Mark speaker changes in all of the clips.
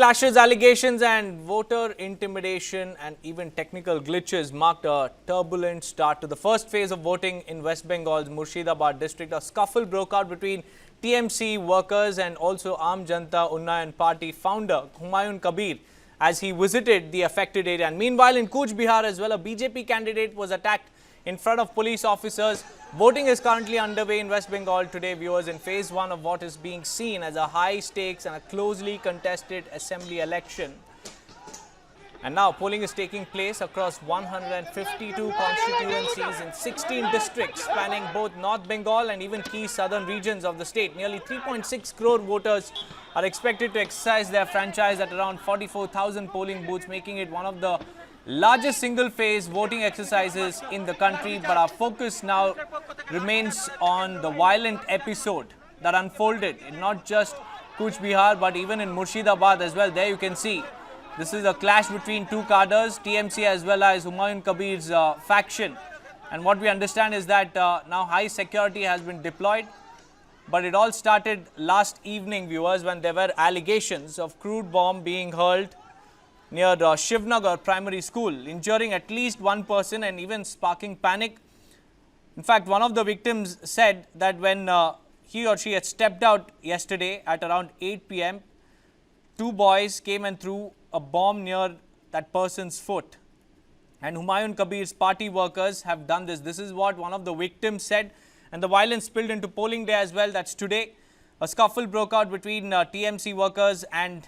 Speaker 1: Clashes, allegations and voter intimidation and even technical glitches marked a turbulent start to the first phase of voting in West Bengal's Murshidabad district. A scuffle broke out between TMC workers and also Aam Janata Unnayan Party founder Humayun Kabir as he visited the affected area. And meanwhile, in Cooch Behar as well, a BJP candidate was attacked in front of police officers. Voting is currently underway in West Bengal today, viewers, in phase 1 of what is being seen as a high stakes and a closely contested assembly election. And now polling is taking place across 152 constituencies in 16 districts spanning both North Bengal and even key southern regions of the state. Nearly 3.6 crore voters are expected to exercise their franchise at around 44,000 polling booths, making it one of the largest single-phase voting exercises in the country. But our focus now remains on the violent episode that unfolded in not just Cooch Behar but even in Murshidabad as well. There you can see this is a clash between two cadres, TMC as well as Humayun Kabir's faction. And what we understand is that now high security has been deployed. But it all started last evening, viewers, when there were allegations of crude bomb being hurled near Shivnagar Primary School, injuring at least one person and even sparking panic. In fact, one of the victims said that when he or she had stepped out yesterday at around 8 p.m., two boys came and threw a bomb near that person's foot. And Humayun Kabir's party workers have done this. This is what one of the victims said. And the violence spilled into polling day as well. That's today. A scuffle broke out between TMC workers and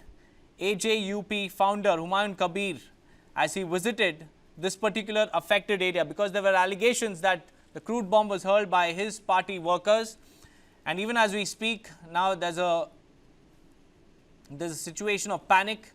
Speaker 1: AJUP founder Humayun Kabir as he visited this particular affected area, because there were allegations that the crude bomb was hurled by his party workers. And even as we speak now, there's a situation of panic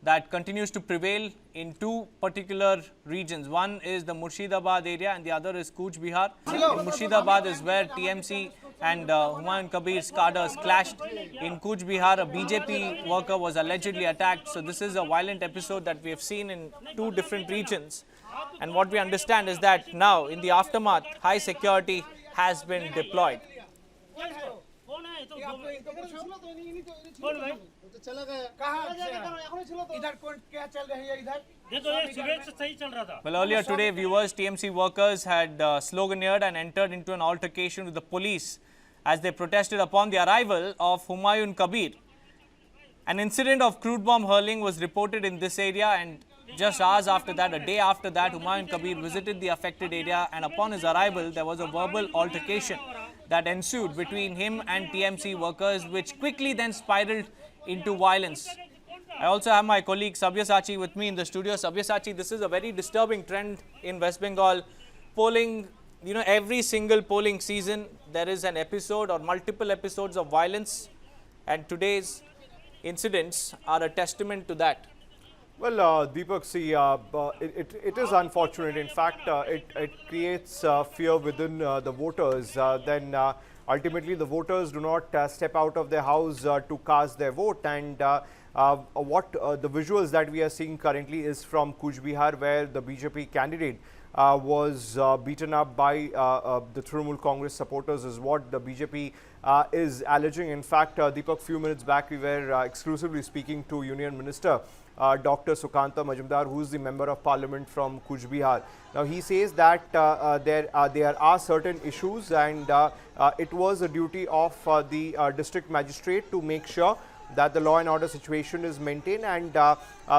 Speaker 1: that continues to prevail in two particular regions. One is the Murshidabad area and the other is Cooch Behar. In Murshidabad is where TMC and Humayun Kabir's cadres clashed. In Cooch Behar, a BJP worker was allegedly attacked. So this is a violent episode that we have seen in two different regions. And what we understand is that now in the aftermath, high security has been deployed. Well, earlier today, viewers, TMC workers had sloganeered and entered into an altercation with the police as they protested upon the arrival of Humayun Kabir. An incident of crude bomb hurling was reported in this area, and just hours after that, a day after that, Humayun Kabir visited the affected area, and upon his arrival, there was a verbal altercation that ensued between him and TMC workers, which quickly then spiraled into violence. I also have my colleague Sabyasachi with me in the studio. Sabyasachi, this is a very disturbing trend in West Bengal. Polling, every single polling season, there is an episode or multiple episodes of violence, and today's incidents are a testament to that.
Speaker 2: Well, Deepak, see, it is unfortunate. In fact, it creates fear within the voters. Then ultimately, the voters do not step out of their house to cast their vote. And the visuals that we are seeing currently is from Cooch Behar, where the BJP candidate was beaten up by the Trinamool Congress supporters, is what the BJP is alleging. In fact, Deepak, few minutes back, we were exclusively speaking to Union Minister Dr. Sukanta Majumdar, who is the Member of Parliament from Cooch Behar. Now, he says that there are certain issues, and it was a duty of the district magistrate to make sure that the law and order situation is maintained. And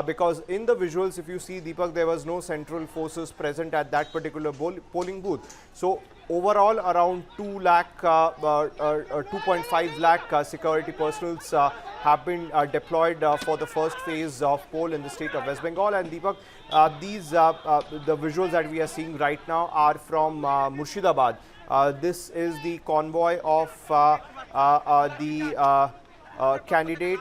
Speaker 2: because in the visuals, if you see, Deepak, there was no central forces present at that particular polling booth. So overall, around 2.5 lakh security personals have been deployed for the first phase of poll in the state of West Bengal. And Deepak, the visuals that we are seeing right now are from Murshidabad. This is the convoy of the candidate,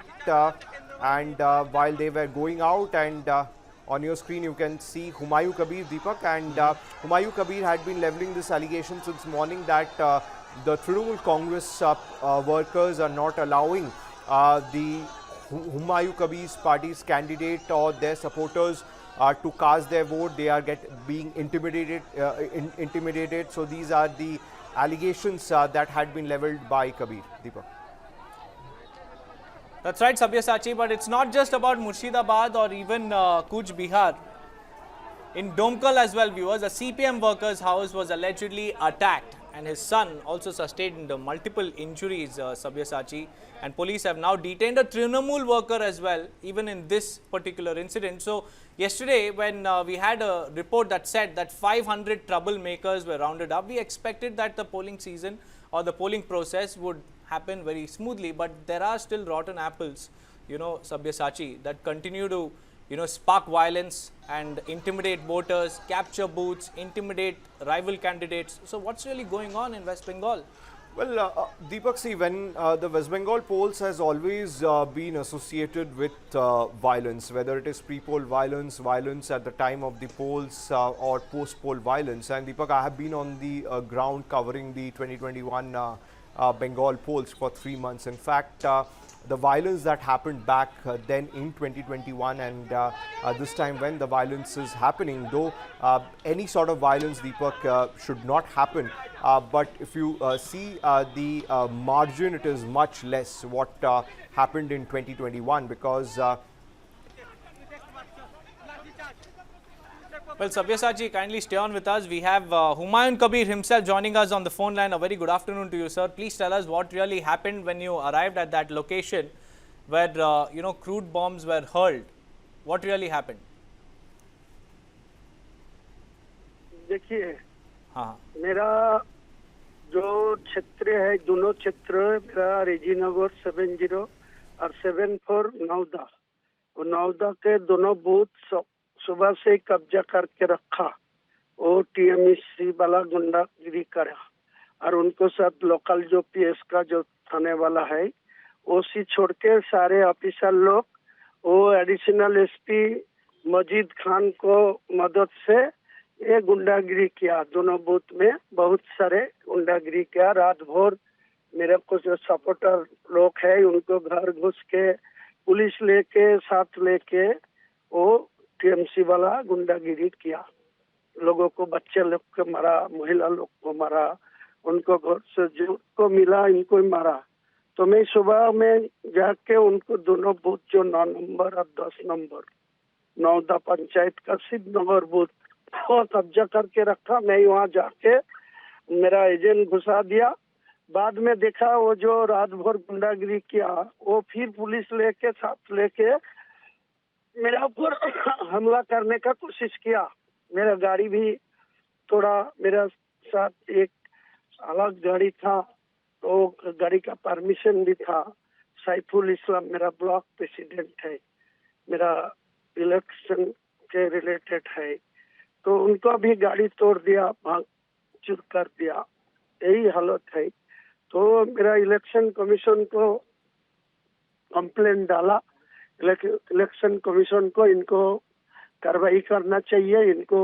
Speaker 2: and while they were going out, and on your screen you can see Humayun Kabir, Deepak, and Humayun Kabir had been leveling this allegation since morning that the Trinamool Congress workers are not allowing the Humayun Kabir's party's candidate or their supporters to cast their vote. They are being intimidated. So these are the allegations that had been leveled by Kabir. Deepak.
Speaker 1: That's right, Sabyasachi, but it's not just about Murshidabad or even Kuch Bihar. In Domkal as well, viewers, a CPM worker's house was allegedly attacked and his son also sustained multiple injuries, Sabyasachi. And police have now detained a Trinamool worker as well, even in this particular incident. So, yesterday when we had a report that said that 500 troublemakers were rounded up, we expected that the polling season or the polling process would happen very smoothly, but there are still rotten apples, Sabyasachi, that continue to spark violence and intimidate voters, capture booths, intimidate rival candidates. So what's really going on in West Bengal?
Speaker 2: Well, Deepak, see, when the West Bengal polls has always been associated with violence, whether it is pre-poll violence, violence at the time of the polls or post-poll violence. And Deepak, I have been on the ground covering the 2021 Bengal polls for 3 months. In fact, the violence that happened back then in 2021 and this time when the violence is happening, though any sort of violence, Deepak, should not happen. But if you see the margin, it is much less what happened in 2021 because
Speaker 1: well, Sabyasachi, kindly stay on with us. We have Humayun Kabir himself joining us on the phone line. A very good afternoon to you, sir. Please tell us what really happened when you arrived at that location where, crude bombs were hurled. What really happened?
Speaker 3: देखिए,
Speaker 1: हाँ,
Speaker 3: मेरा जो क्षेत्र है, दोनों क्षेत्र मेरा रेजीनगर 70 और 74 नौदा, और नौदा के दोनों बूथ सुबह से कब्जा करके रखा। वो टीएमसी वाला गुंडागिरी करा और उनको साथ लोकल जो पीएस का जो थाने वाला है ओसी छोड़ के सारे ऑफिसर लोग वो एडिशनल एसपी मजीद खान को मदद से ये गुंडागिरी किया। दोनों बूथ में बहुत सारे गुंडागिरी किया। रात भर मेरे को जो सपोर्टर लोग है उनको घर घुस के पुलिस लेके साथ लेके वो टीएमसी वाला गुंडागिरी किया। लोगों को, बच्चे लोग को मारा, महिला लोग को मारा, उनको घर से जो को मिला इनको ही मारा। तो मैं सुबह में जाके उनको दोनों बूथ जो 9 नंबर और 10 नंबर नौदा पंचायत का सिद्धनगर बूथ वो कब्जा करके रखा। मैं वहाँ जाके मेरा एजेंट घुसा दिया। बाद में देखा वो जो रात भर गुंडागिरी किया वो फिर पुलिस लेके साथ लेके मेरा ऊपर हमला करने का कोशिश किया। मेरा गाड़ी भी थोड़ा, मेरा साथ एक अलग गाड़ी था तो गाड़ी का परमिशन भी था। सैफुल इस्लाम मेरा ब्लॉक प्रेसिडेंट है, मेरा इलेक्शन के रिलेटेड है, तो उनको भी गाड़ी तोड़ दिया, भाग चूर कर दिया। यही हालत है। तो मेरा इलेक्शन कमीशन को कंप्लेंट डाला। इलेक्शन कमीशन को इनको कार्रवाई करना चाहिए, इनको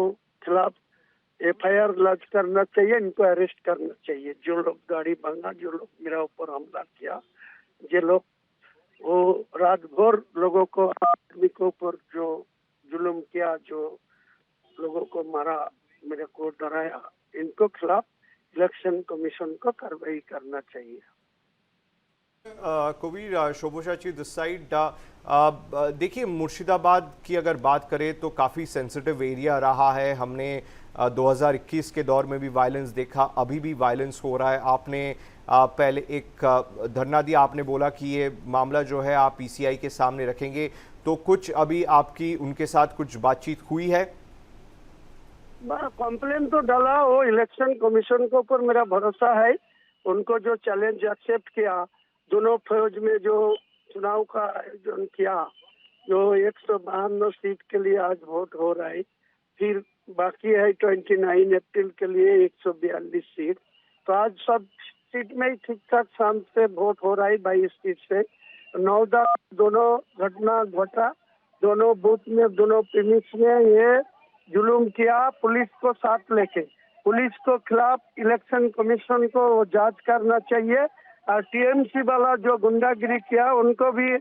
Speaker 3: खिलाफ एफआईआर लॉन्च करना चाहिए, इनको अरेस्ट करना चाहिए। जो लोग गाड़ी भांगा, जो लोग मेरा ऊपर हमला किया, जो लोग वो रात भर लोगों को, आदमी के ऊपर जो जुल्म किया, जो लोगों को मारा, मेरे को डराया, इनको खिलाफ इलेक्शन कमीशन को कार्रवाई करना चाहिए।
Speaker 2: कबीर, शोभोशाची दिस साइड, देखिए मुर्शिदाबाद की अगर बात करें तो काफ़ी सेंसिटिव एरिया रहा है। हमने 2021 के दौर में भी वायलेंस देखा, अभी भी वायलेंस हो रहा है। आपने पहले एक धरना दिया, आपने बोला कि ये मामला जो है आप पीसीआई के सामने रखेंगे, तो कुछ अभी आपकी उनके साथ कुछ बातचीत हुई है?
Speaker 3: कंप्लेन तो डाला, वो इलेक्शन कमीशन के ऊपर मेरा भरोसा है। उनको जो चैलेंज एक्सेप्ट किया, दोनों फौज में जो चुनाव का आयोजन किया, जो 152 सीट के लिए आज वोट हो रहा है, फिर बाकी है 29 अप्रैल के लिए 142 सीट। तो आज सब सीट में ही ठीक ठाक शांत से वोट हो रहा है। 22 सीट से नौदा दोनों घटना घटा, दोनों बूथ में, दोनों प्रीमिस में ये जुलूम किया। पुलिस को साथ लेके, पुलिस को खिलाफ इलेक्शन कमीशन को जांच करना चाहिए और टीएमसी वाला जो गुंडागिरी किया उनको भी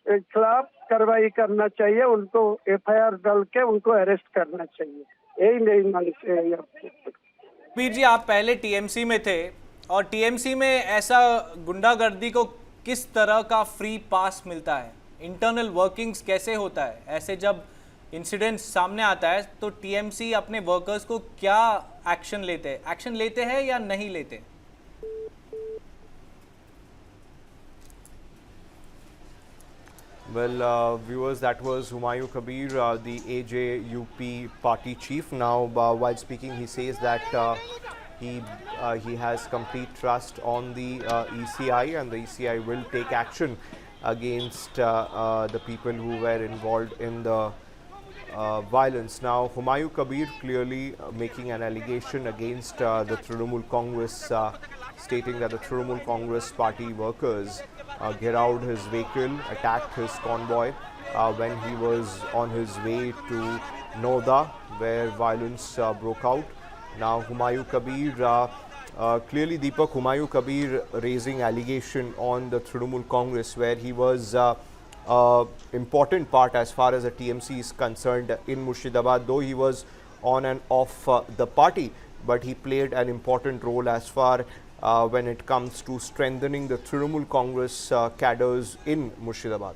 Speaker 3: खिलाफ कार्रवाई करना चाहिए, उनको एफआईआर डाल के उनको अरेस्ट करना चाहिए। यही नहीं मांगते हैं।
Speaker 1: कबीर जी, आप पहले टीएमसी में थे और टीएमसी में ऐसा गुंडागर्दी को किस तरह का फ्री पास मिलता है, इंटरनल वर्किंग्स कैसे होता है, ऐसे जब इंसिडेंट सामने आता है तो टीएमसी अपने वर्कर्स को क्या एक्शन लेते हैं या नहीं लेते?
Speaker 2: Well, viewers, that was Humayun Kabir, the AJUP party chief. Now, while speaking, he says that he has complete trust on the ECI, and the ECI will take action against the people who were involved in the violence. Now, Humayun Kabir clearly making an allegation against the Trinamool Congress, stating that the Trinamool Congress party workers gherawed his vehicle, attacked his convoy when he was on his way to Noida, where violence broke out. Now, Humayun Kabir, clearly Deepak, Humayun Kabir raising allegation on the Trinamool Congress, where he was important part as far as the TMC is concerned in Murshidabad, though he was on and off the party, but he played an important role as far when it comes to strengthening the Trinamool Congress cadres in Murshidabad.